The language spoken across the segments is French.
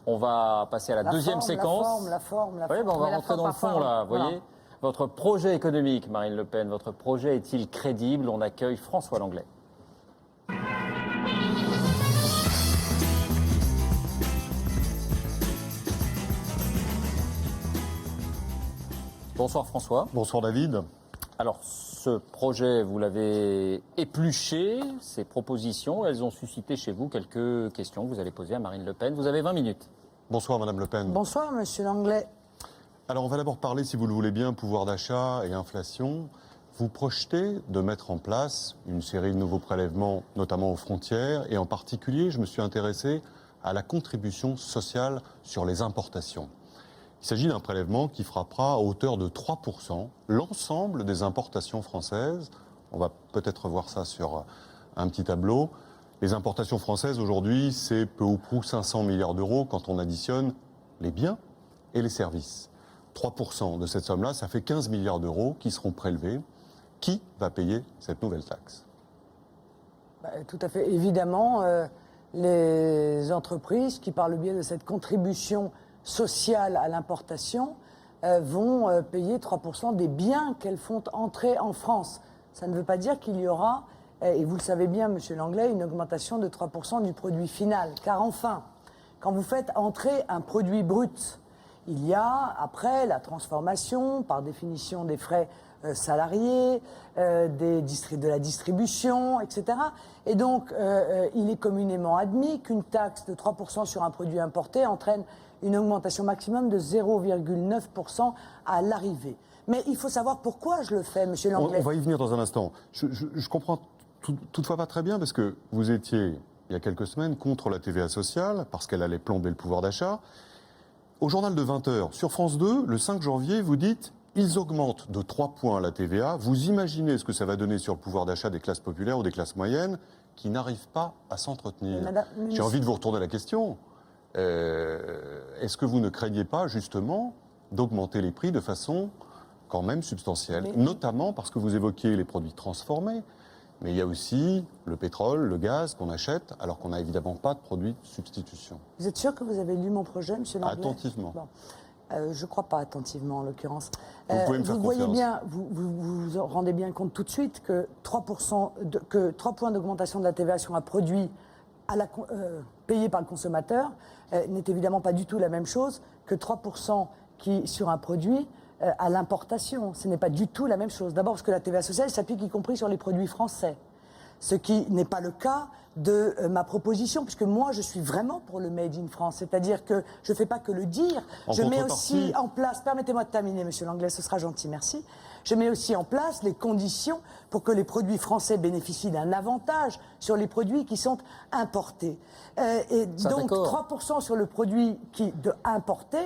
On va passer à la deuxième séquence. La forme. Oui, on va rentrer dans le fond, là, vous voyez. Votre projet économique, Marine Le Pen, votre projet est-il crédible? On accueille François Langlais. Bonsoir François. Bonsoir David. Alors, ce projet, vous l'avez épluché, ces propositions, elles ont suscité chez vous quelques questions que vous allez poser à Marine Le Pen. Vous avez 20 minutes. Bonsoir Madame Le Pen. Bonsoir Monsieur Langlais. Alors on va d'abord parler, si vous le voulez bien, pouvoir d'achat et inflation. Vous projetez de mettre en place une série de nouveaux prélèvements, notamment aux frontières, et en particulier, je me suis intéressé à la contribution sociale sur les importations. Il s'agit d'un prélèvement qui frappera à hauteur de 3% l'ensemble des importations françaises. On va peut-être voir ça sur un petit tableau. Les importations françaises aujourd'hui, c'est peu ou prou 500 milliards d'euros quand on additionne les biens et les services. 3% de cette somme-là, ça fait 15 milliards d'euros qui seront prélevés. Qui va payer cette nouvelle taxe? Tout à fait. Évidemment, les entreprises qui, par le biais de cette contribution sociale à l'importation, vont payer 3% des biens qu'elles font entrer en France. Ça ne veut pas dire qu'il y aura, et vous le savez bien, Monsieur Langlais, une augmentation de 3% du produit final. Car enfin, quand vous faites entrer un produit brut, il y a, après, la transformation, par définition des frais salariés, de la distribution, etc. Et donc, il est communément admis qu'une taxe de 3% sur un produit importé entraîne une augmentation maximum de 0,9% à l'arrivée. Mais il faut savoir pourquoi je le fais, Monsieur Langlais. On va y venir dans un instant. Je comprends toutefois pas très bien, parce que vous étiez, il y a quelques semaines, contre la TVA sociale, parce qu'elle allait plomber le pouvoir d'achat. Au journal de 20h, sur France 2, le 5 janvier, vous dites « Ils augmentent de 3 points la TVA ». Vous imaginez ce que ça va donner sur le pouvoir d'achat des classes populaires ou des classes moyennes qui n'arrivent pas à s'entretenir. J'ai envie de vous retourner la question. Est-ce que vous ne craignez pas, justement, d'augmenter les prix de façon quand même substantielle? Notamment parce que vous évoquiez les produits transformés, mais il y a aussi le pétrole, le gaz qu'on achète, alors qu'on n'a évidemment pas de produits de substitution. Vous êtes sûr que vous avez lu mon projet, Monsieur Langlais? Attentivement. Bon. Je ne crois pas attentivement, en l'occurrence. Vous pouvez me faire confiance. Voyez bien, vous rendez bien compte tout de suite que 3 points d'augmentation de la TVA sur un produit payé par le consommateur n'est évidemment pas du tout la même chose que 3% sur un produit à l'importation. Ce n'est pas du tout la même chose. D'abord parce que la TVA sociale s'applique y compris sur les produits français. Ce qui n'est pas le cas de ma proposition, puisque moi, je suis vraiment pour le Made in France. C'est-à-dire que je ne fais pas que le dire, je mets aussi en place, permettez-moi de terminer, Monsieur Langlais, ce sera gentil, merci. Je mets aussi en place les conditions pour que les produits français bénéficient d'un avantage sur les produits qui sont importés. Et donc, 3% sur le produit importé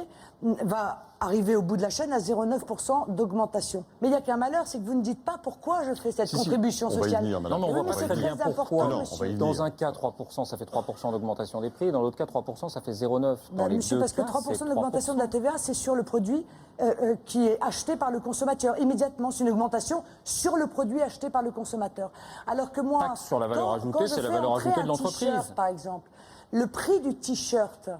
va arriver au bout de la chaîne à 0,9% d'augmentation. Mais il n'y a qu'un malheur, c'est que vous ne dites pas pourquoi je fais cette contribution sociale. On va y venir, non, mais on voit pas très bien pourquoi. Dans un cas, 3%, ça fait 3% d'augmentation des prix. Dans l'autre cas, 3%, ça fait 0,9%. Dans les deux parce cas, que 3% d'augmentation de la TVA, c'est sur le produit qui est acheté par le consommateur. Immédiatement, c'est une augmentation sur le produit acheté par le consommateur. Alors que moi... Taxe sur la valeur ajoutée, c'est la valeur ajoutée de l'entreprise. Par exemple, le prix du t-shirt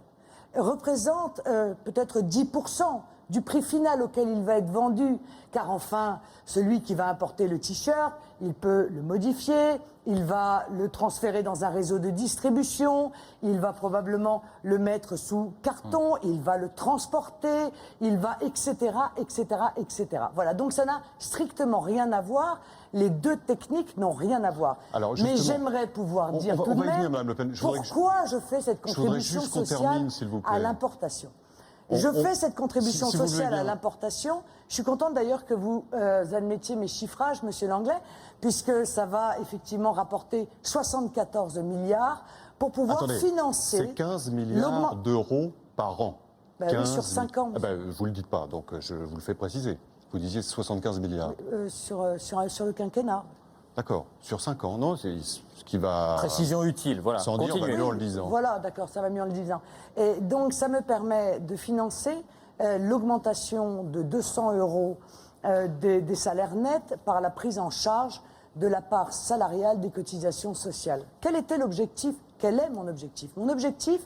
représente peut-être 10% du prix final auquel il va être vendu. Car enfin, celui qui va importer le t-shirt, il peut le modifier, il va le transférer dans un réseau de distribution, il va probablement le mettre sous carton, il va le transporter, il va, etc., etc., etc. Voilà, donc ça n'a strictement rien à voir. Les deux techniques n'ont rien à voir. Alors, mais j'aimerais pouvoir dire tout de même pourquoi je fais cette contribution sociale à l'importation. Je fais cette contribution sociale à l'importation. Je suis contente d'ailleurs que vous admettiez mes chiffrages, Monsieur Langlais, puisque ça va effectivement rapporter 74 milliards pour pouvoir financer... C'est 15 milliards d'euros par an. Oui, sur 5 ans. Vous ne le dites pas, donc je vous le fais préciser. Vous disiez 75 milliards. Sur le quinquennat. D'accord, sur 5 ans, non, c'est ce qui va... Précision utile, voilà. Sans dire, va mieux en le disant. Voilà, d'accord, ça va mieux en le disant. Et donc, ça me permet de financer l'augmentation de 200 euros des salaires nets par la prise en charge de la part salariale des cotisations sociales. Quel était l'objectif? Quel est mon objectif? Mon objectif,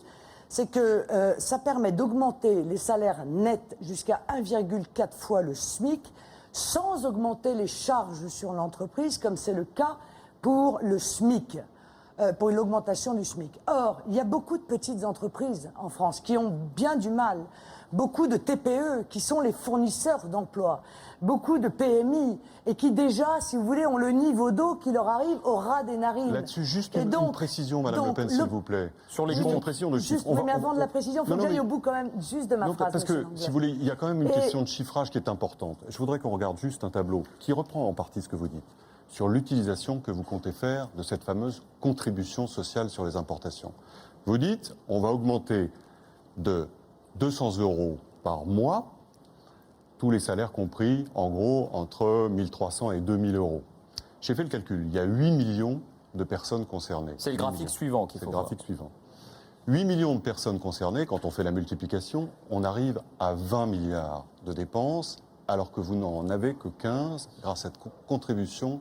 c'est que ça permet d'augmenter les salaires nets jusqu'à 1,4 fois le SMIC sans augmenter les charges sur l'entreprise, comme c'est le cas pour le SMIC, pour l'augmentation du SMIC. Or, il y a beaucoup de petites entreprises en France qui ont bien du mal, beaucoup de TPE qui sont les fournisseurs d'emplois, beaucoup de PMI et qui déjà, si vous voulez, ont le niveau d'eau qui leur arrive au ras des narines. Là-dessus, juste une précision, Madame Le Pen, s'il vous plaît. Sur les juste comptes. une précision de chiffres. Mais avant de la précision, il faut que j'aille au bout quand même juste de ma phrase. Parce que, si vous voulez, il y a quand même une question de chiffrage qui est importante. Je voudrais qu'on regarde juste un tableau qui reprend en partie ce que vous dites sur l'utilisation que vous comptez faire de cette fameuse contribution sociale sur les importations. Vous dites, on va augmenter de 200 € par mois tous les salaires compris, en gros, entre 1 300 et 2 000 €. J'ai fait le calcul. Il y a 8 millions de personnes concernées. C'est le graphique suivant qu'il faut voir. C'est le graphique suivant. 8 millions de personnes concernées, quand on fait la multiplication, on arrive à 20 milliards de dépenses, alors que vous n'en avez que 15 grâce à cette contribution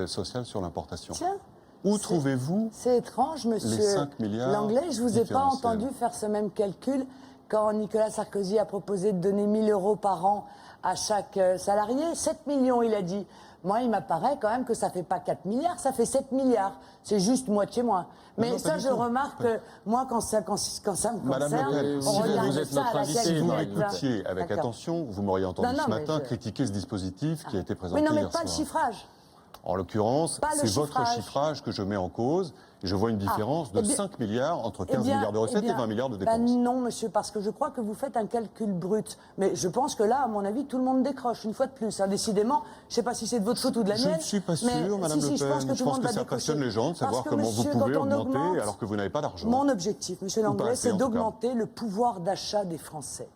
sociale sur l'importation. Tiens, où trouvez-vous c'est étrange, monsieur les 5 milliards Langlais, je ne vous ai pas différentiels entendu faire ce même calcul quand Nicolas Sarkozy a proposé de donner 1 000 € par an à chaque salarié. 7 millions, il a dit. Moi, il m'apparaît quand même que ça ne fait pas 4 milliards, ça fait 7 milliards. C'est juste moitié moins. Mais non, ça, je remarque que moi, quand ça me concerne, Madame Le Pen, on si regarde vous êtes ça notre à la invité, si vous calculette. m'écoutiez avec D'accord. attention, vous m'auriez entendu Non, non, ce mais matin je- critiquer ce dispositif qui a été présenté Oui, non, mais hier pas le soir. chiffrage. En l'occurrence, Pas le c'est votre chiffrage. chiffrage que je mets en cause. Et je vois une différence de eh bien- 5 milliards entre 15 Eh bien- milliards de recettes eh bien, et 20 milliards de ben dépenses. non, monsieur, parce que je crois que vous faites un calcul brut. Mais je pense que là, à mon avis, tout le monde décroche, une fois de plus. Hein. Décidément, je ne sais pas si c'est de votre faute ou de la Je mienne. ne suis pas sûr, mais Madame si, Le je Pen. pense que tout le monde va ça décrocher. passionne les gens de savoir Parce que, comment monsieur, vous pouvez quand on augmenter augmente- alors que vous n'avez pas d'argent. Mon objectif, monsieur Ou pas Langlais, assez, c'est en tout cas. d'augmenter le pouvoir d'achat des Français.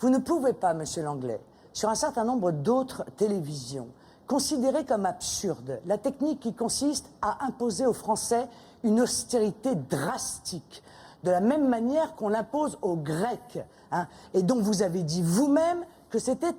Vous ne pouvez pas, monsieur Langlais, sur un certain nombre d'autres télévisions, considérer comme absurde la technique qui consiste à imposer aux Français une austérité drastique, de la même manière qu'on l'impose aux Grecs, hein, et dont vous avez dit vous-même que c'était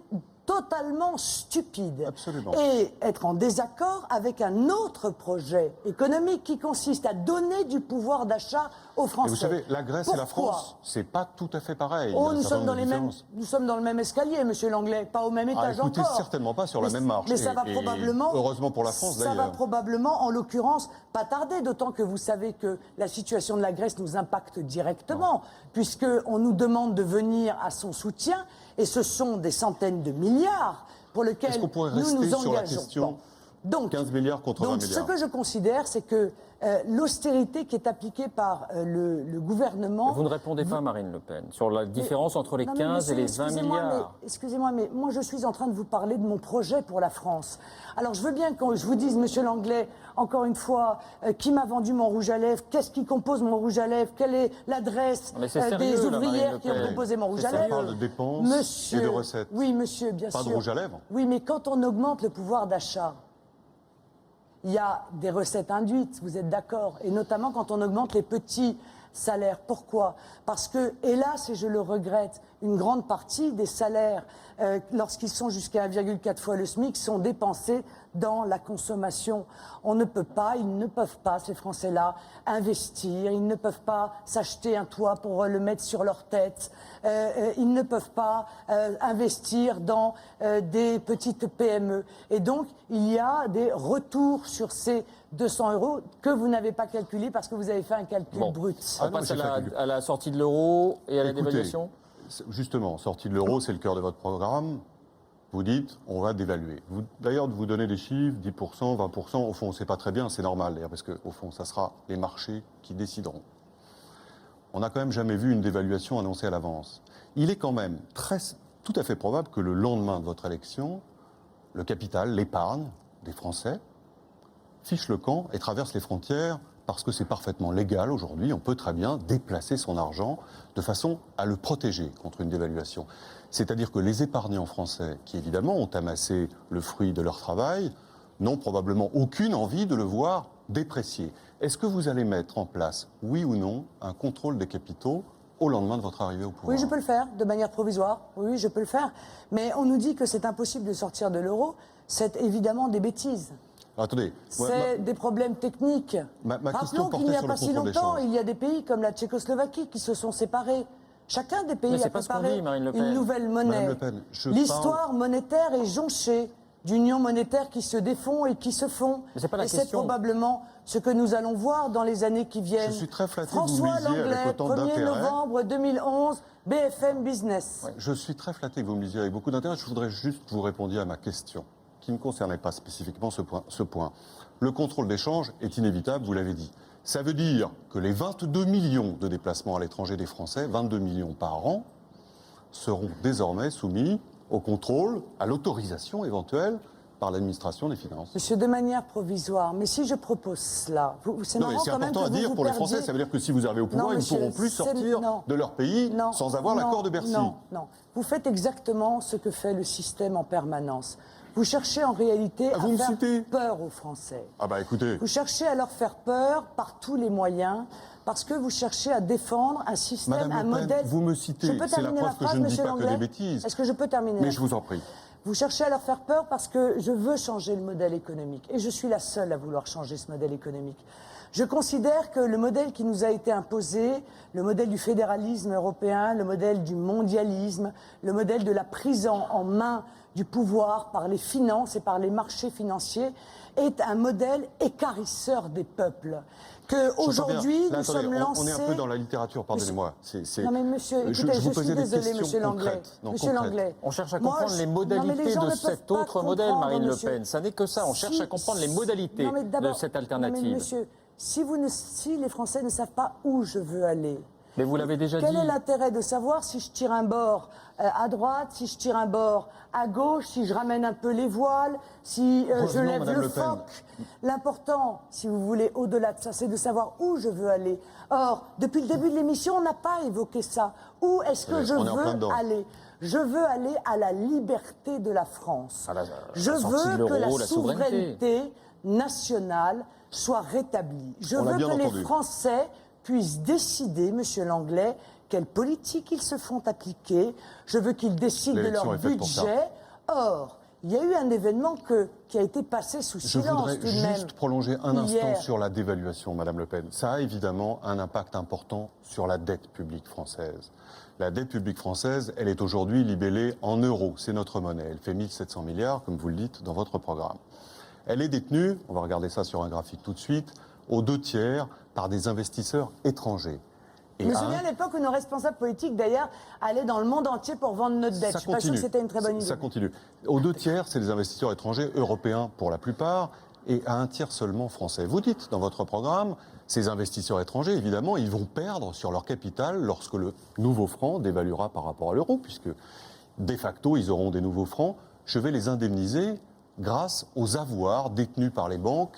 totalement stupide. Absolument. Et être en désaccord avec un autre projet économique qui consiste à donner du pouvoir d'achat aux Français. Et vous savez, la Grèce et la Pourquoi France, c'est pas tout à fait pareil. Il y a Oh, un nous certain sommes, dans nombre de les mêmes, différences. nous sommes dans le même escalier, monsieur Langlais, pas au même étage Écoutez, encore. certainement pas sur la Mais- même marche. Mais ça va Et probablement. heureusement pour la France, Ça va d'ailleurs. probablement, en l'occurrence, pas tarder, d'autant que vous savez que la situation de la Grèce nous impacte directement, puisqu'on nous demande de venir à son soutien, et ce sont des centaines de milliards pour lesquels Est-ce qu'on pourrait nous rester nous sur la engageons. question Bon. Donc, 15 milliards contre 20 donc, milliards. ce que je considère, c'est que l'austérité qui est appliquée par le gouvernement. Vous ne répondez pas, Marine Le Pen, sur la différence entre les Non, mais 15 et les monsieur, 20 milliards. Excusez-moi, mais moi je suis en train de vous parler de mon projet pour la France. Alors je veux bien que je vous dise, monsieur Langlais, encore une fois, qui m'a vendu mon rouge à lèvres, qu'est-ce qui compose mon rouge à lèvres, quelle est l'adresse Mais c'est sérieux, des là, Marine ouvrières Le qui ont Pen. composé mon rouge C'est à On lèvres. parle de dépenses et de recettes. Oui, monsieur, bien Pas sûr. de rouge à lèvres. Oui, mais quand on augmente le pouvoir d'achat, il y a des recettes induites, vous êtes d'accord, et notamment quand on augmente les petits salaires. Pourquoi? Parce que, hélas, et je le regrette, une grande partie des salaires, lorsqu'ils sont jusqu'à 1,4 fois le SMIC, sont dépensés dans la consommation. On ne peut pas, ils ne peuvent pas, ces Français-là, investir, ils ne peuvent pas s'acheter un toit pour le mettre sur leur tête, ils ne peuvent pas investir dans des petites PME. Et donc, il y a des retours sur ces 200 € que vous n'avez pas calculés parce que vous avez fait un calcul Bon. brut. On non, passe j'ai à fait à la sortie de l'euro et à la Écoutez, dévaluation. Justement, sortie de l'euro, c'est le cœur de votre programme. Vous dites, on va dévaluer. D'ailleurs, vous donnez des chiffres, 10%, 20%, au fond, c'est pas très bien, c'est normal d'ailleurs, parce qu'au fond, ça sera les marchés qui décideront. On n'a quand même jamais vu une dévaluation annoncée à l'avance. Il est quand même tout à fait probable que le lendemain de votre élection, le capital, l'épargne des Français, fiche le camp et traverse les frontières parce que c'est parfaitement légal aujourd'hui. On peut très bien déplacer son argent de façon à le protéger contre une dévaluation. C'est-à-dire que les épargnants français, qui évidemment ont amassé le fruit de leur travail, n'ont probablement aucune envie de le voir déprécier. Est-ce que vous allez mettre en place, oui ou non, un contrôle des capitaux au lendemain de votre arrivée au pouvoir? Oui, je peux le faire, de manière provisoire. Oui, je peux le faire. Mais on nous dit que c'est impossible de sortir de l'euro. C'est évidemment des bêtises. Attendez. C'est des problèmes techniques. Ma question Rappelons portait qu'il n'y a sur pas le si contrôle longtemps, d'échange. il y a des pays comme la Tchécoslovaquie qui se sont séparés. Chacun des pays Mais a c'est pas ce qu'on préparé dit, Marine Le Pen. une nouvelle monnaie. Madame Le Pen, je L'histoire monétaire est jonchée d'unions monétaires qui se défont et qui se font. Mais c'est pas la et c'est question. probablement ce que nous allons voir dans les années qui viennent. Je suis très flatté que vous François me lisiez avec Langlais, autant 1er d'intérêt. novembre 2011, BFM Business. Je suis très flatté que vous me lisiez avec beaucoup d'intérêt. Je voudrais juste que vous répondiez à ma question, qui ne concernait pas spécifiquement ce point. Le contrôle d'échange est inévitable, vous l'avez dit. Ça veut dire que les 22 millions de déplacements à l'étranger des Français, 22 millions par an, seront désormais soumis au contrôle, à l'autorisation éventuelle par l'administration des finances. Monsieur, de manière provisoire, mais si je propose cela, c'est Non, mais marrant c'est quand même important à que vous dire vous pour les perdiez- Français. Ça veut dire que si vous arrivez au pouvoir, Non, ils ne monsieur, pourront plus c'est- sortir non. de leur pays Non, sans avoir non, l'accord de Bercy. Non. Vous faites exactement ce que fait le système en permanence. Vous cherchez en réalité Ah, vous à me faire citez peur aux Français. Ah bah écoutez, Vous cherchez à leur faire peur par tous les moyens, parce que vous cherchez à défendre un système, Madame un Le Pen, modèle. vous me citez. Je peux C'est la terminer preuve que je phrase, ne dis monsieur pas que Langlais des bêtises. Est-ce que je peux terminer mais la je vous en prie. Vous cherchez à leur faire peur parce que je veux changer le modèle économique. Et je suis la seule à vouloir changer ce modèle économique. Je considère que le modèle qui nous a été imposé, le modèle du fédéralisme européen, le modèle du mondialisme, le modèle de la prise en main du pouvoir par les finances et par les marchés financiers, est un modèle écarisseur des peuples. Qu'aujourd'hui, nous sommes lancés... On est un peu dans la littérature, pardonnez-moi. Non mais monsieur, écoutez, je suis désolé, monsieur Langlais. Monsieur Langlais. On cherche à Moi, comprendre les non, mais modalités les gens de ne peuvent cet pas autre modèle, comprendre, Marine Le monsieur. Pen. Ça n'est que ça. On cherche à comprendre les modalités Non, mais de d'abord- cette non, alternative. mais monsieur, si les Français ne savent pas où je veux aller, Mais vous l'avez déjà quel dit. est l'intérêt de savoir si je tire un bord à droite, si je tire un bord à gauche, si je ramène un peu les voiles, si je Revenons, lève Madame le Le Pen. phoque? L'important, si vous voulez, au-delà de ça, c'est de savoir où je veux aller. Or, depuis le début de l'émission, on n'a pas évoqué ça. Où est-ce que je On est en plein veux dedans. aller? Je veux aller à la liberté de la France. À la Je sortie de veux que la l'euro, la souveraineté. souveraineté nationale soit rétablie. Je On l'a veux bien que entendu. les Français puissent décider, monsieur Langlais, quelle politique ils se font appliquer. Je veux qu'ils décident de L'élection leur est faite pour ça. budget. Or, il y a eu un événement qui a été passé sous Je silence voudrais tout de même. juste prolonger un Hier. instant sur la dévaluation, Madame Le Pen. Ça a évidemment un impact important sur la dette publique française. La dette publique française, elle est aujourd'hui libellée en euros. C'est notre monnaie. Elle fait 1700 milliards, comme vous le dites dans votre programme. Elle est détenue, on va regarder ça sur un graphique tout de suite, aux 2/3 par des investisseurs étrangers. Je me souviens à l'époque où nos responsables politiques, d'ailleurs, allaient dans le monde entier pour vendre notre dette. Je Ça ne suis pas sûre continue. que c'était une très bonne idée. Ça continue. Aux 2/3, c'est des investisseurs étrangers, européens pour la plupart, et à 1/3 seulement français. Vous dites dans votre programme, ces investisseurs étrangers, évidemment, ils vont perdre sur leur capital lorsque le nouveau franc dévaluera par rapport à l'euro, puisque de facto, ils auront des nouveaux francs. Je vais les indemniser grâce aux avoirs détenus par les banques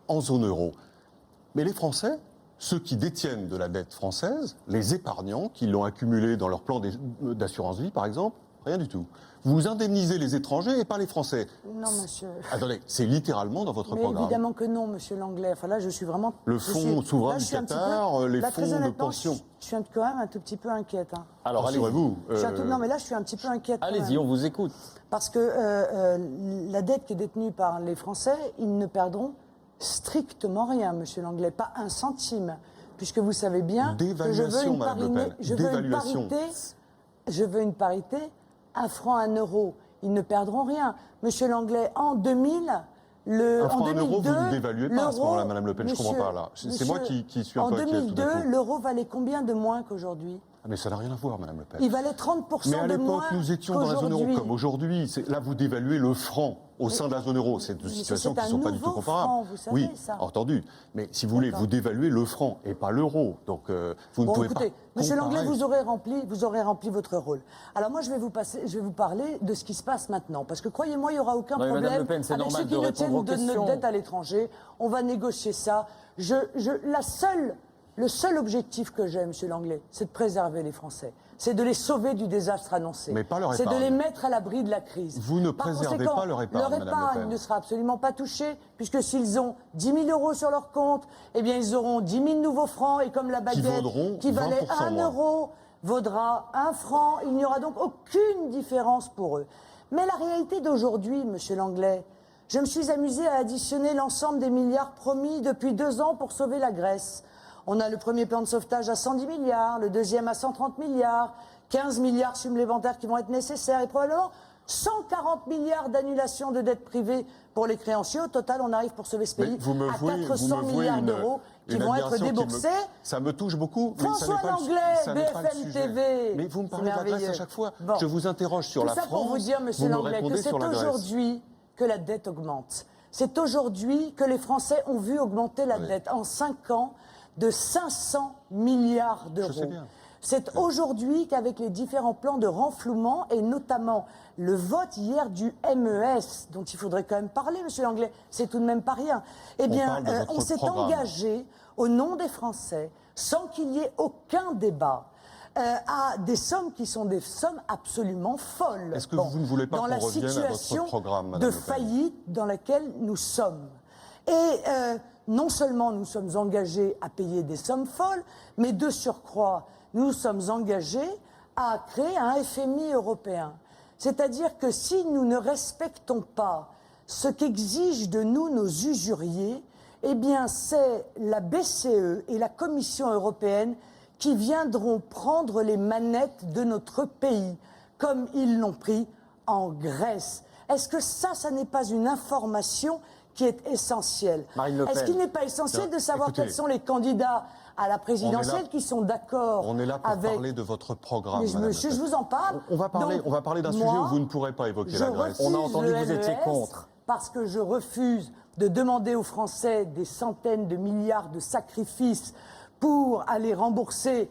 en zone euro. Mais les Français, ceux qui détiennent de la dette française, les épargnants qui l'ont accumulée dans leur plan d'assurance vie, par exemple, rien du tout. Vous indemnisez les étrangers et pas les Français. Non, monsieur. Attendez, c'est littéralement dans votre Mais programme. évidemment que non, monsieur Langlais. Enfin là, je suis vraiment... Le fonds souverain là, du je suis un petit Qatar, peu- les là, très fonds de honnêtement, pension. Je suis quand même un tout petit peu inquiète. Hein. Alors, allez-y. Rassurez-vous. Non, mais là, je suis un petit peu inquiète. quand Allez-y, même. on vous écoute. Parce que la dette qui est détenue par les Français, ils ne perdront strictement rien, monsieur Langlais, pas un centime. Puisque vous savez bien que je veux Dévaluation, une Madame Le Pen. Dévaluation. je veux une parité, 1 franc, 1 euro. Ils ne perdront rien. Monsieur Langlais, en 2000... Un en franc, 1 euro, 2002, vous ne dévaluez pas à ce l'euro- moment-là, Madame Le Pen, je ne comprends monsieur- pas là. C'est monsieur, moi qui suis un en peu inquiet tout 2002, d'un coup. l'euro valait combien de moins qu'aujourd'hui? Ah, mais ça n'a rien à voir, Madame Le Pen. Il valait 30% Mais à de l'époque, moins nous étions dans la zone euro qu'aujourd'hui. comme aujourd'hui. Là, vous dévaluez le franc au sein de la zone euro. C'est deux mais situations c'est qui un ne sont pas du tout nouveau comparables. franc, vous savez oui, ça. entendu. Mais si vous voulez, D'accord. vous dévaluez le franc et pas l'euro. Donc, vous ne Bon, pouvez écoutez, pas monsieur comparer. Langlais, vous aurez rempli votre rôle. Alors moi, je vais vous parler de ce qui se passe maintenant. Parce que croyez-moi, il n'y aura aucun Non, mais Madame problème Le Pen, c'est avec normal ceux de qui nous répondre aux tiennent de questions. notre dette à l'étranger. On va négocier ça. Le seul objectif que j'ai, monsieur Langlais, c'est de préserver les Français. C'est de les sauver du désastre annoncé. Mais pas leur C'est de épargne. les mettre à l'abri de la crise. Vous ne Par préservez conséquent, pas leur épargne, Madame Le Pen. ne sera absolument pas touchée, puisque s'ils ont 10 000 euros sur leur compte, eh bien, ils auront 10 000 nouveaux francs, et comme la baguette vaudront qui valait 20% 1 moins. euro vaudra 1 franc, il n'y aura donc aucune différence pour eux. Mais la réalité d'aujourd'hui, monsieur Langlais, Je me suis amusée à additionner l'ensemble des milliards promis depuis 2 ans pour sauver la Grèce. On a le premier plan de sauvetage à 110 milliards, le deuxième à 130 milliards, 15 milliards supplémentaires qui vont être nécessaires et probablement 140 milliards d'annulation de dettes privées pour les créanciers. Au total, on arrive pour sauver ce pays à 400 milliards d'euros qui vont être déboursés. Ça me touche beaucoup. François Langlais, BFM TV. Mais vous me parlez de la Grèce à chaque fois. Bon. Je vous interroge sur la France. Tout ça pour vous dire, monsieur Langlais, que c'est aujourd'hui aujourd'hui que la dette augmente. C'est aujourd'hui que les Français ont vu augmenter la dette en 5 ans de 500 milliards d'euros. Je sais bien. C'est aujourd'hui qu'avec les différents plans de renflouement et notamment le vote hier du MES, dont il faudrait quand même parler, monsieur Langlais, c'est tout de même pas rien. Eh bien, on s'est engagé au nom des Français, sans qu'il y ait aucun débat, à des sommes qui sont des sommes absolument folles. Est-ce que vous ne voulez pas qu'on revienne à votre programme, Madame de Le Pen ? faillite dans laquelle nous sommes? Et non seulement nous sommes engagés à payer des sommes folles, mais de surcroît, nous sommes engagés à créer un FMI européen. C'est-à-dire que si nous ne respectons pas ce qu'exigent de nous nos usuriers, eh bien c'est la BCE et la Commission européenne qui viendront prendre les manettes de notre pays, comme ils l'ont pris en Grèce. Est-ce que ça n'est pas une information qui est essentielle? Marine Le Pen. Est-ce qu'il n'est pas essentiel de savoir quels sont les candidats à la présidentielle qui sont d'accord? On est là pour parler de votre programme. Mais monsieur, je vous en parle. On va parler d'un sujet où vous ne pourrez pas évoquer la Grèce. On a entendu que vous étiez contre. Parce que je refuse de demander aux Français des centaines de milliards de sacrifices pour aller rembourser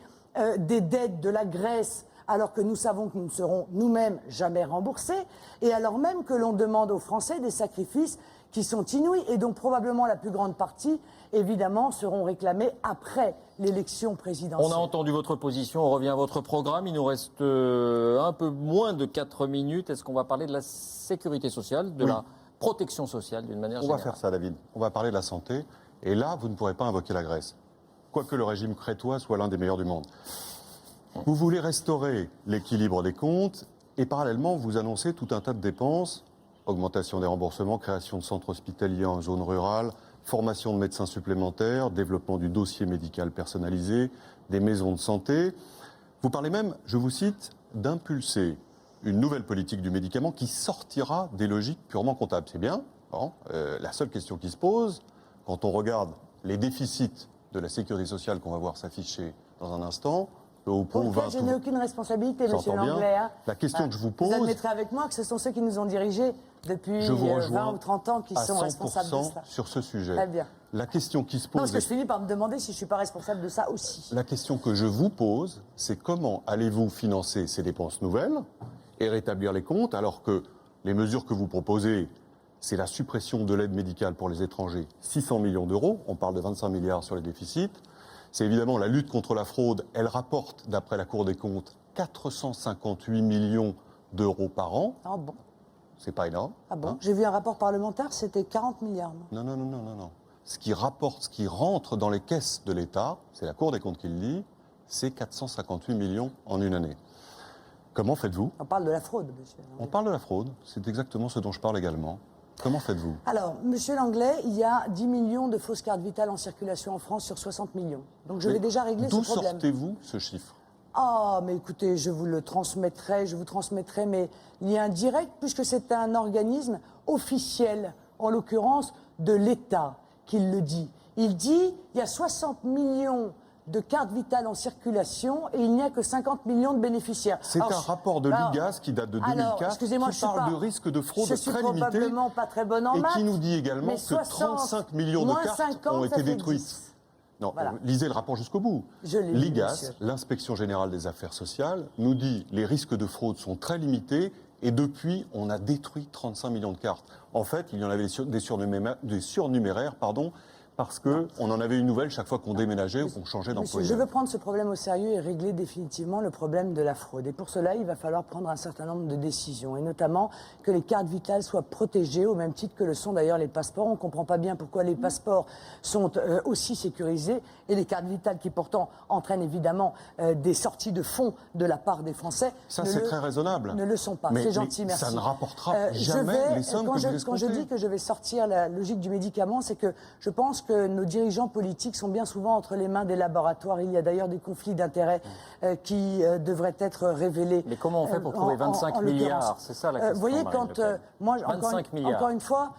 des dettes de la Grèce, alors que nous savons que nous ne serons nous-mêmes jamais remboursés, et alors même que l'on demande aux Français des sacrifices qui sont inouïs et dont probablement la plus grande partie, évidemment, seront réclamés après l'élection présidentielle. On a entendu votre position, on revient à votre programme. Il nous reste un peu moins de 4 minutes. Est-ce qu'on va parler de la sécurité sociale, de la protection sociale d'une manière générale? On va faire ça, David. On va parler de la santé. Et là, vous ne pourrez pas invoquer la Grèce. Quoique le régime crétois soit l'un des meilleurs du monde. Vous voulez restaurer l'équilibre des comptes et parallèlement, vous annoncez tout un tas de dépenses. Augmentation des remboursements, création de centres hospitaliers en zone rurale, formation de médecins supplémentaires, développement du dossier médical personnalisé, des maisons de santé. Vous parlez même, je vous cite, d'impulser une nouvelle politique du médicament qui sortira des logiques purement comptables. C'est bien. Bon, la seule question qui se pose, quand on regarde les déficits de la sécurité sociale qu'on va voir s'afficher dans un instant, je n'ai aucune responsabilité, monsieur Langlais. La question que je vous pose... Vous admettrez avec moi que ce sont ceux qui nous ont dirigés depuis 20 ou 30 ans qui sont responsables de cela. Sur ce sujet. Très bien. La question qui se pose... Non, parce que je finis par me demander si je ne suis pas responsable de ça aussi. La question que je vous pose, c'est comment allez-vous financer ces dépenses nouvelles et rétablir les comptes, alors que les mesures que vous proposez, c'est la suppression de l'aide médicale pour les étrangers, 600 millions d'euros, on parle de 25 milliards sur les déficits. C'est évidemment la lutte contre la fraude. Elle rapporte, d'après la Cour des comptes, 458 millions d'euros par an. Ah bon? C'est pas énorme. Ah bon? J'ai vu un rapport parlementaire, c'était 40 milliards. Non. Ce qui rapporte, ce qui rentre dans les caisses de l'État, c'est la Cour des comptes qui le dit, c'est 458 millions en une année. Comment faites-vous? On parle de la fraude, monsieur. On parle de la fraude, c'est exactement ce dont je parle également. Comment faites-vous? Alors, monsieur Langlais, il y a 10 millions de fausses cartes vitales en circulation en France sur 60 millions. Donc je vais déjà régler ce problème. D'où sortez-vous ce chiffre? Ah, mais écoutez, je vous transmettrai mes liens directs, puisque c'est un organisme officiel, en l'occurrence de l'État, qui le dit. Il dit, il y a 60 millions de cartes vitales en circulation et il n'y a que 50 millions de bénéficiaires. C'est un rapport de l'IGAS qui date de 2004 qui parle de risque de fraude très limité. Je suis probablement pas très bonne en maths. Et qui nous dit également que 35 millions de cartes ont été détruites. Non, voilà. Lisez le rapport jusqu'au bout. L'IGAS, l'Inspection Générale des Affaires Sociales, nous dit que les risques de fraude sont très limités et depuis, on a détruit 35 millions de cartes. En fait, il y en avait des surnuméraires, parce qu'on en avait une nouvelle chaque fois qu'on déménageait ou qu'on changeait Monsieur, d'employeur. je veux prendre ce problème au sérieux et régler définitivement le problème de la fraude. Et pour cela, il va falloir prendre un certain nombre de décisions, et notamment que les cartes vitales soient protégées, au même titre que le sont d'ailleurs les passeports. On ne comprend pas bien pourquoi les passeports sont aussi sécurisés, et les cartes vitales qui pourtant entraînent évidemment des sorties de fonds de la part des Français. Ça, c'est très raisonnable. Ne le sont pas. C'est gentil, merci. Ça ne rapportera jamais les sommes que vous escomptez. Quand je dis que je vais sortir la logique du médicament, c'est que je pense que nos dirigeants politiques sont bien souvent entre les mains des laboratoires. Il y a d'ailleurs des conflits d'intérêts qui devraient être révélés. Mais comment on fait pour trouver 25 milliards? C'est ça la question. Vous voyez, Marine quand Le Pen. moi, 25 milliards. encore une fois,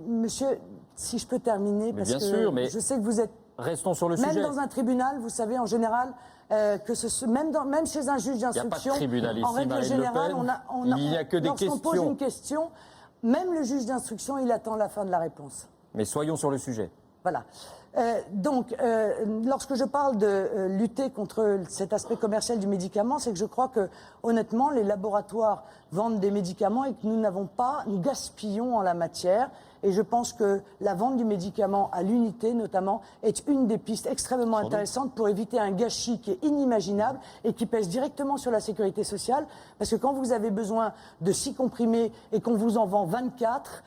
monsieur, si je peux terminer, Mais parce bien que sûr, mais je sais que vous êtes... Restons sur le Même sujet. dans un tribunal, vous savez, en général, même chez un juge d'instruction, Il n'y a pas de tribunal ici, en règle Marine Le générale, Pen. Il n'y a que des lorsqu'on pose questions. une question, même le juge d'instruction, il attend la fin de la réponse. Mais soyons sur le sujet. Voilà. Lorsque je parle de lutter contre cet aspect commercial du médicament, c'est que je crois que, honnêtement, les laboratoires vendent des médicaments et que nous gaspillons en la matière. Et je pense que la vente du médicament à l'unité, notamment, est une des pistes extrêmement intéressantes pour éviter un gâchis qui est inimaginable et qui pèse directement sur la sécurité sociale. Parce que quand vous avez besoin de 6 comprimés et qu'on vous en vend 24,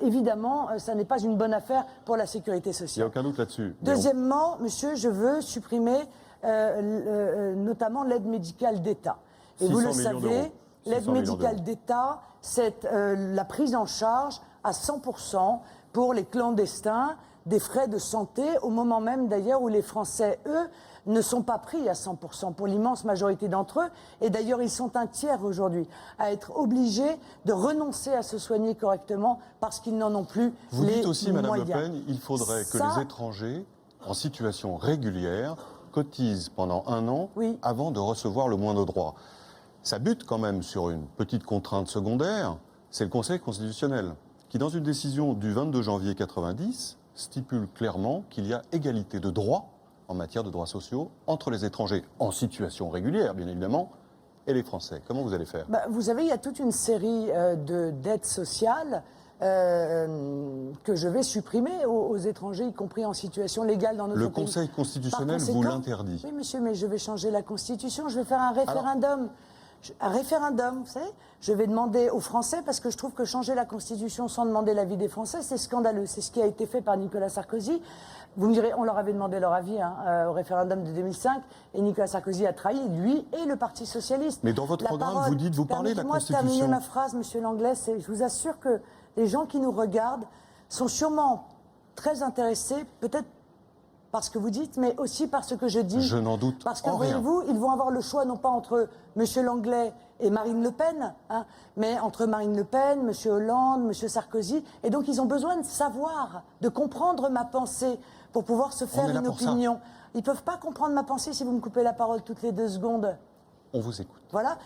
évidemment, ça n'est pas une bonne affaire pour la sécurité Il n'y sociale. a aucun doute là-dessus. Deuxièmement, monsieur, je veux supprimer notamment l'aide médicale d'État. Et vous le 600 millions savez, d'euros. l'aide 600 millions médicale d'euros. d'État, c'est la prise en charge à 100% pour les clandestins des frais de santé, au moment même d'ailleurs où les Français, eux, ne sont pas pris à 100% pour l'immense majorité d'entre eux. Et d'ailleurs, ils sont un tiers aujourd'hui à être obligés de renoncer à se soigner correctement parce qu'ils n'en ont plus Vous les dites aussi, Madame Le moyens. Pen, il faudrait que Ça- les étrangers en situation régulière cotisent pendant 1 an Oui. avant de recevoir le moindre droit. Ça bute quand même sur une petite contrainte secondaire, c'est le Conseil constitutionnel, qui dans une décision du 22 janvier 90 stipule clairement qu'il y a égalité de droits en matière de droits sociaux entre les étrangers en situation régulière, bien évidemment, et les Français. Comment vous allez faire? Vous savez, il y a toute une série d'aides sociales que je vais supprimer aux étrangers, y compris en situation légale dans notre Le pays. Conseil constitutionnel Par vous conséquent- l'interdit. Oui, monsieur, mais je vais changer la Constitution, je vais faire un référendum. Un référendum, vous savez, je vais demander aux Français, parce que je trouve que changer la Constitution sans demander l'avis des Français, c'est scandaleux. C'est ce qui a été fait par Nicolas Sarkozy. Vous me direz, on leur avait demandé leur avis au référendum de 2005, et Nicolas Sarkozy a trahi, lui et le Parti Socialiste. Mais dans votre La programme, parole- vous dites, vous parlez de la Permettez-moi de terminer Constitution. ma phrase, monsieur Langlais. Je vous assure que les gens qui nous regardent sont sûrement très intéressés, peut-être par ce que vous dites, mais aussi par ce que je dis. Je n'en doute Parce que, en rien. voyez-vous, ils vont avoir le choix non pas entre M. Langlais et Marine Le Pen, mais entre Marine Le Pen, M. Hollande, M. Sarkozy. Et donc, ils ont besoin de savoir, de comprendre ma pensée pour pouvoir se faire est là une pour ça. opinion. Ils ne peuvent pas comprendre ma pensée si vous me coupez la parole toutes les 2 secondes. On vous écoute. Voilà.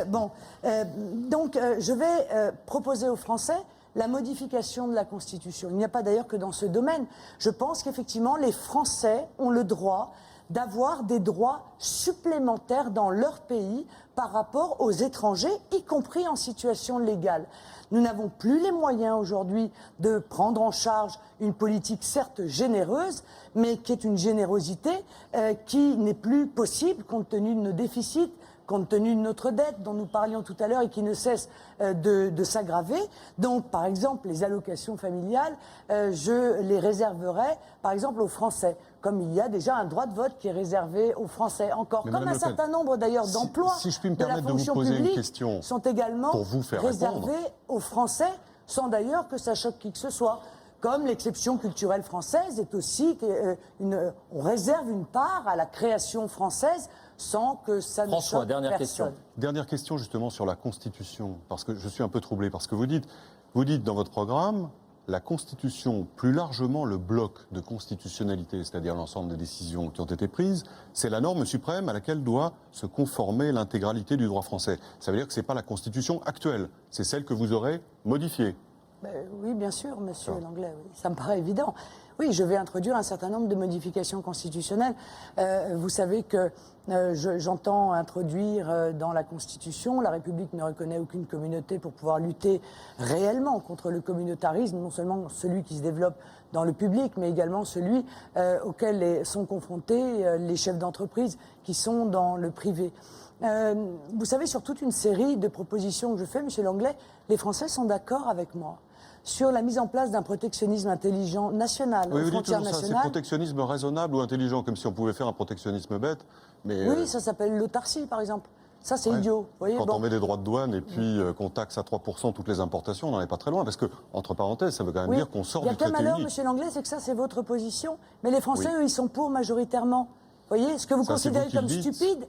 Donc, je vais proposer aux Français la modification de la Constitution. Il n'y a pas d'ailleurs que dans ce domaine. Je pense qu'effectivement, les Français ont le droit d'avoir des droits supplémentaires dans leur pays par rapport aux étrangers, y compris en situation légale. Nous n'avons plus les moyens aujourd'hui de prendre en charge une politique certes généreuse, mais qui est une générosité qui n'est plus possible compte tenu de nos déficits, compte tenu de notre dette dont nous parlions tout à l'heure et qui ne cesse de s'aggraver. Donc, par exemple, les allocations familiales, je les réserverai, par exemple, aux Français, comme il y a déjà un droit de vote qui est réservé aux Français. Encore, Mais comme Madame un Le Pen, certain nombre d'ailleurs si- d'emplois si je puis me de la permettre de vous fonction poser une publique question sont également pour vous faire réservés répondre. aux Français, sans d'ailleurs que ça choque qui que ce soit. Comme l'exception culturelle française est aussi on réserve une part à la création française sans que ça ne François, choque dernière personne. question. Dernière question justement sur la Constitution, parce que je suis un peu troublé, parce que vous dites dans votre programme, la Constitution, plus largement le bloc de constitutionnalité, c'est-à-dire l'ensemble des décisions qui ont été prises, c'est la norme suprême à laquelle doit se conformer l'intégralité du droit français. Ça veut dire que ce n'est pas la Constitution actuelle, c'est celle que vous aurez modifiée. Oui, bien sûr, monsieur Langlais, oui. Ça me paraît évident. Oui, je vais introduire un certain nombre de modifications constitutionnelles. Vous savez que j'entends introduire dans la Constitution, la République ne reconnaît aucune communauté pour pouvoir lutter réellement contre le communautarisme, non seulement celui qui se développe dans le public, mais également celui auquel sont confrontés les chefs d'entreprise qui sont dans le privé. Vous savez, sur toute une série de propositions que je fais, monsieur Langlais, les Français sont d'accord avec moi sur la mise en place d'un protectionnisme intelligent national, Oui, aux vous dites frontières toujours ça, c'est nationales. protectionnisme raisonnable ou intelligent, comme si on pouvait faire un protectionnisme bête. Mais Oui, ça s'appelle l'autarcie, par exemple. Ça, c'est ouais. idiot. Vous voyez, Quand bon. on met des droits de douane et puis qu'on taxe à 3% toutes les importations, on n'en est pas très loin. Parce que, entre parenthèses, ça veut quand même Oui. dire qu'on sort Il y a du qu'un traité malheur, unique. monsieur Langlais, c'est que ça, c'est votre position. Mais les Français, Oui. eux, ils sont pour majoritairement. Vous voyez, ce que vous Ça, c'est considérez vous qui le comme dites. stupide,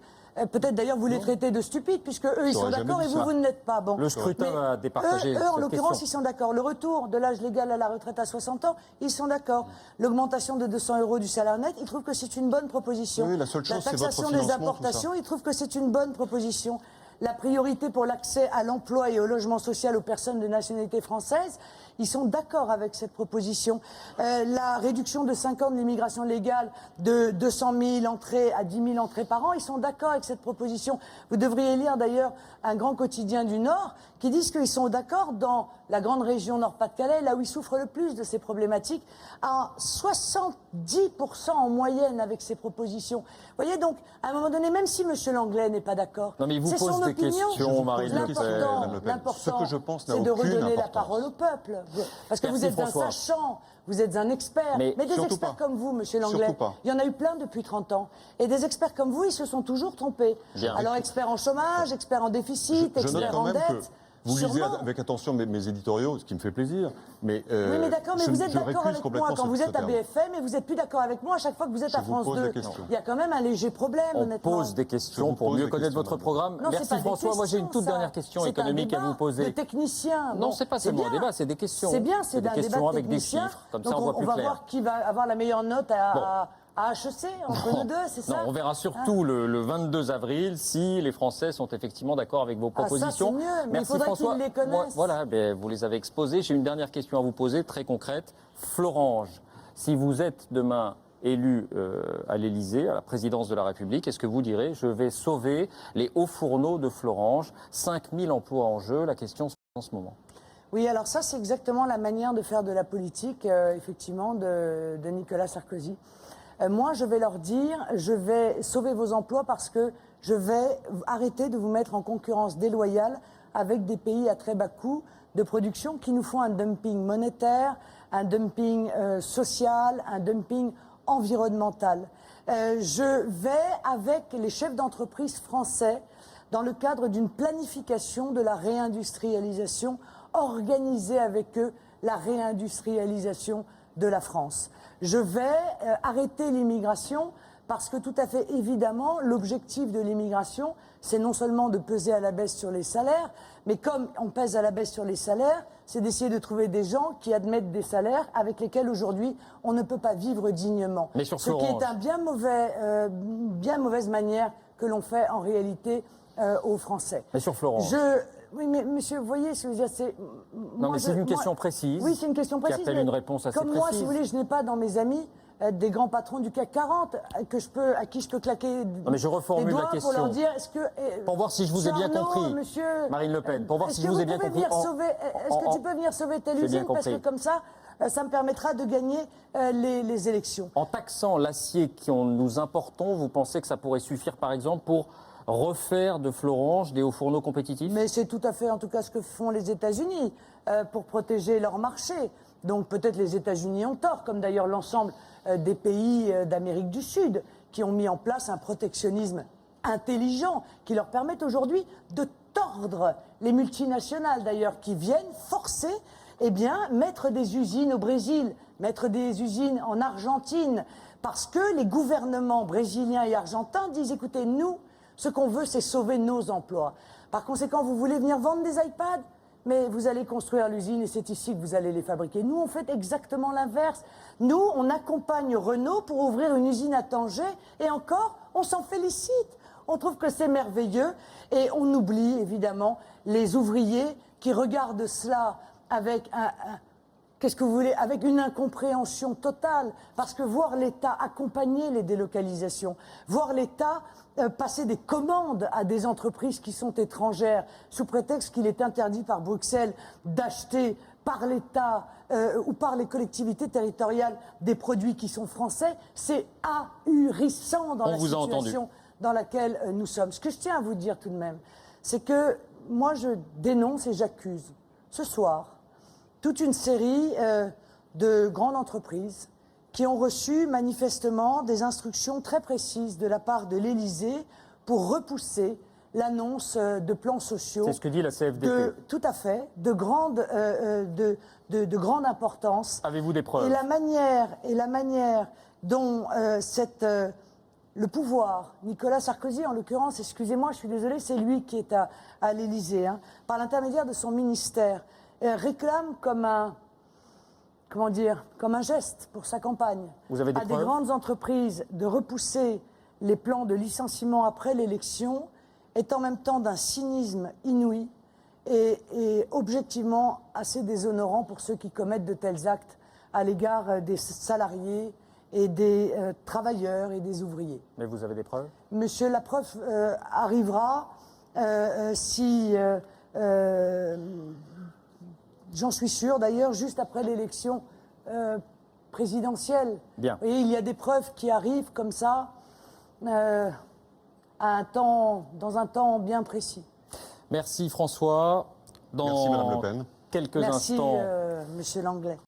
peut-être d'ailleurs vous les traitez de stupides, puisque eux, ils sont J'aurais jamais d'accord et dit vous, ça. vous ne l'êtes pas. Bon. Le scrutin Mais va départager eux, en cette l'occurrence, question. ils sont d'accord. Le retour de l'âge légal à la retraite à 60 ans, ils sont d'accord. L'augmentation de 200 € du salaire net, ils trouvent que c'est une bonne proposition. Oui, la seule chose, c'est votre taxation des financement, tout importations, ils trouvent que c'est une bonne proposition. La priorité pour l'accès à l'emploi et au logement social aux personnes de nationalité française, ils sont d'accord avec cette proposition. La réduction de 5 ans de l'immigration légale de 200 000 entrées à 10 000 entrées par an, ils sont d'accord avec cette proposition. Vous devriez lire d'ailleurs un grand quotidien du Nord qui disent qu'ils sont d'accord dans la grande région Nord-Pas-de-Calais, là où ils souffrent le plus de ces problématiques, à 70% en moyenne avec ces propositions. Vous voyez donc, à un moment donné, même si M. Langlais n'est pas d'accord, Non, mais il vous c'est pose son des opinion. questions, Marine Le Pen. Madame Le Pen. L'important, Ce que je pense n'a c'est de aucune redonner la importance. parole au peuple. Parce que Merci, vous êtes François. un sachant, vous êtes un expert. Mais Mais des surtout experts pas. comme vous, monsieur Langlais, Surtout pas. il y en a eu plein depuis 30 ans. Et des experts comme vous, ils se sont toujours trompés. Bien. Alors, experts en chômage, experts en déficit, Je note experts quand en même que dette. vous lisez Sûrement. avec attention mes éditoriaux, ce qui me fait plaisir. Mais, Oui, mais d'accord, mais vous êtes je d'accord récuse avec moi complètement quand vous ce êtes à terme. BFM et vous n'êtes plus d'accord avec moi à chaque fois que vous êtes Je à vous France pose la 2. question. Il y a quand même un léger problème, On honnêtement. pose des Je questions vous pour pose mieux des connaître questions, votre madame. programme. Non, c'est Merci pas des François. Moi j'ai une questions, toute ça. dernière question C'est un économique à débat vous poser. de techniciens. Non, Bon, c'est pas c'est seulement un bien. débat, c'est des questions. C'est bien, c'est des un débat questions de avec des techniciens. chiffres. Comme Donc ça on voit plus va clair. voir qui va avoir la meilleure note à HEC, entre nous deux, c'est Non, ça on verra surtout le 22 avril si les Français sont effectivement d'accord avec vos Ah, ça, propositions. c'est mieux, mais il Merci faudrait François. qu'ils les connaissent. Voilà, ben, vous les avez exposés. J'ai une dernière question à vous poser, très concrète. Florange, si vous êtes demain élu à l'Élysée, à la présidence de la République, est-ce que vous direz je vais sauver les hauts fourneaux de Florange, 5000 emplois en jeu? La question se pose en ce moment. Oui, alors ça, c'est exactement la manière de faire de la politique, effectivement, de Nicolas Sarkozy. Moi, je vais leur dire, je vais sauver vos emplois parce que je vais arrêter de vous mettre en concurrence déloyale avec des pays à très bas coût de production qui nous font un dumping monétaire, un dumping social, un dumping environnemental. Je vais, avec les chefs d'entreprise français, dans le cadre d'une planification de la réindustrialisation, organiser avec eux la réindustrialisation de la France. Je vais arrêter l'immigration parce que tout à fait évidemment, l'objectif de l'immigration, c'est non seulement de peser à la baisse sur les salaires, mais comme on pèse à la baisse sur les salaires, c'est d'essayer de trouver des gens qui admettent des salaires avec lesquels aujourd'hui on ne peut pas vivre dignement. Mais sur Ce qui Florange. est un bien mauvaise manière que l'on fait en réalité aux Français. Mais sur Florange. Oui, mais monsieur, vous voyez ce que je veux dire, c'est... Non, mais c'est une question précise. Oui, c'est une question précise. Qui appelle mais une réponse assez comme moi, précise. si vous voulez, je n'ai pas dans mes amis des grands patrons du CAC 40 à qui je peux claquer mais je reformule les doigts la question. pour leur dire, est-ce que... Pour voir si je vous ai bien Arnaud, compris, monsieur, Marine Le Pen, pour voir si je vous ai bien compris. Est-ce que tu peux venir sauver telle J'ai bien usine parce que compris. comme ça me permettra de gagner les élections. En taxant l'acier qu'on nous importons, vous pensez que ça pourrait suffire, par exemple, pour refaire de Florange des hauts fourneaux compétitifs? Mais c'est tout à fait, en tout cas, ce que font les États-Unis pour protéger leur marché. Donc peut-être les États-Unis ont tort, comme d'ailleurs l'ensemble des pays d'Amérique du Sud, qui ont mis en place un protectionnisme intelligent, qui leur permet aujourd'hui de tordre les multinationales, d'ailleurs, qui viennent forcer, mettre des usines au Brésil, mettre des usines en Argentine, parce que les gouvernements brésiliens et argentins disent, écoutez, nous, ce qu'on veut, c'est sauver nos emplois. Par conséquent, vous voulez venir vendre des iPads, mais vous allez construire l'usine et c'est ici que vous allez les fabriquer. Nous, on fait exactement l'inverse. Nous, on accompagne Renault pour ouvrir une usine à Tanger et encore, on s'en félicite. On trouve que c'est merveilleux et on oublie évidemment les ouvriers qui regardent cela avec qu'est-ce que vous voulez, avec une incompréhension totale. Parce que voir l'État accompagner les délocalisations, voir l'État passer des commandes à des entreprises qui sont étrangères, sous prétexte qu'il est interdit par Bruxelles d'acheter par l'État ou par les collectivités territoriales des produits qui sont français, c'est ahurissant dans la situation dans laquelle nous sommes. Ce que je tiens à vous dire tout de même, c'est que moi je dénonce et j'accuse ce soir toute une série de grandes entreprises qui ont reçu manifestement des instructions très précises de la part de l'Élysée pour repousser l'annonce de plans sociaux. C'est ce que dit la CFDT. Tout à fait, de grande importance. Avez-vous des preuves? Et la manière dont le pouvoir, Nicolas Sarkozy en l'occurrence, excusez-moi, je suis désolée, c'est lui qui est à l'Élysée, hein, par l'intermédiaire de son ministère, réclame comme un geste pour sa campagne Vous avez des à preuves? des grandes entreprises de repousser les plans de licenciement après l'élection est en même temps d'un cynisme inouï et objectivement assez déshonorant pour ceux qui commettent de tels actes à l'égard des salariés et des travailleurs et des ouvriers. Mais vous avez des preuves? Monsieur, la preuve arrivera si... j'en suis sûr d'ailleurs, juste après l'élection présidentielle. Bien. Et il y a des preuves qui arrivent comme ça, dans un temps bien précis. Merci François. Merci Madame Le Pen. Quelques Merci, instants. Monsieur Langlais.